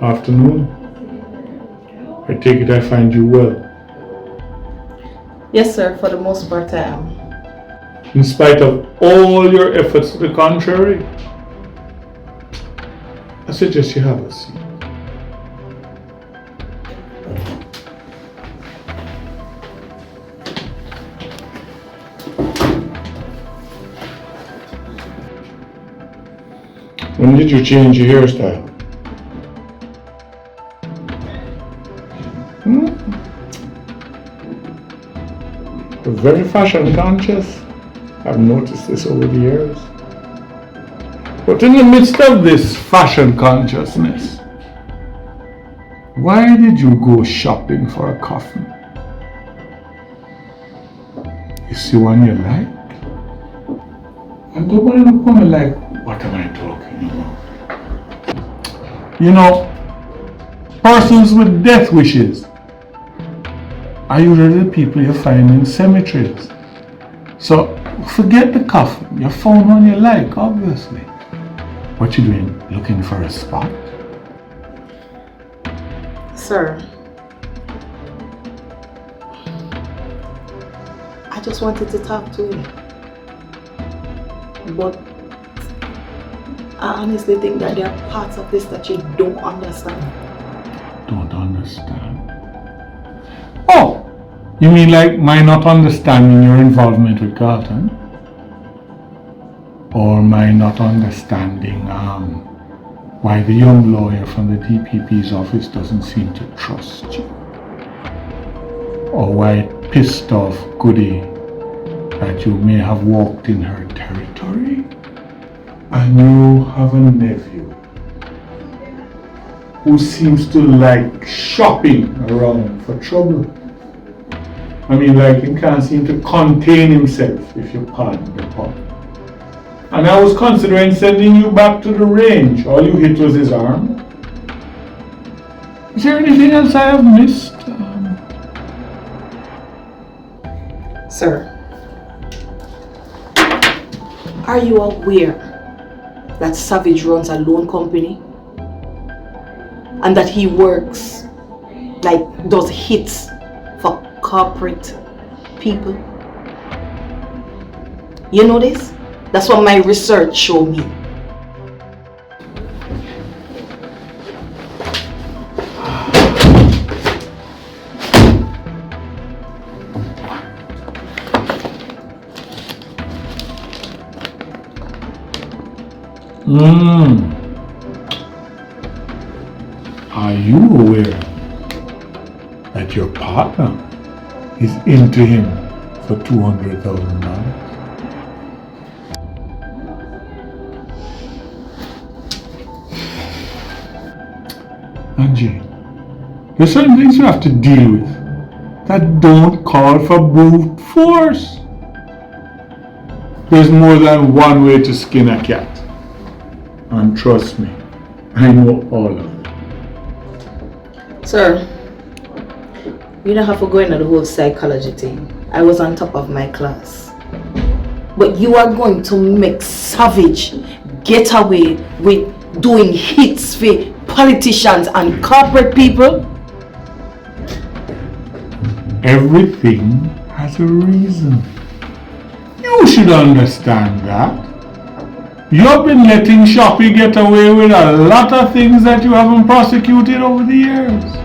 Afternoon. I take it I find you well. Yes, sir. For the most part, I am. In spite of all your efforts to the contrary, I suggest you have a seat. When did you change your hairstyle? You're very fashion conscious. I've noticed this over the years. But in the midst of this fashion consciousness, why did you go shopping for a coffin? You see one you like? And the one who come like, what am I talking about? You know, persons with death wishes are usually the people you find in cemeteries. So forget the coffin. You found one you like, obviously. What you doing? Looking for a spot? Sir, I just wanted to talk to you. But I honestly think that there are parts of this that you don't understand. Don't understand? Oh! You mean like my not understanding your involvement with Carlton? Or my not understanding why the young lawyer from the DPP's office doesn't seem to trust you? Or why it pissed off Goody that you may have walked in her territory? And you have a nephew who seems to like shopping around for trouble. I mean, like he can't seem to contain himself, if you pardon the pun. And I was considering sending you back to the range. All you hit was his arm. Is there anything else I have missed? Sir, are you aware that Savage runs a loan company? And that he works, like does hits for corporate people? You know this? That's what my research showed me. Are you aware that your partner is into him for $200,000? Angie, there's certain things you have to deal with that don't call for brute force. There's more than one way to skin a cat. And trust me, I know all of it. Sir, you don't have to go into the whole psychology thing. I was on top of my class. But you are going to make Savage get away with doing hits for politicians and corporate people? Everything has a reason. You should understand that. You've been letting Shoppy get away with a lot of things that you haven't prosecuted over the years.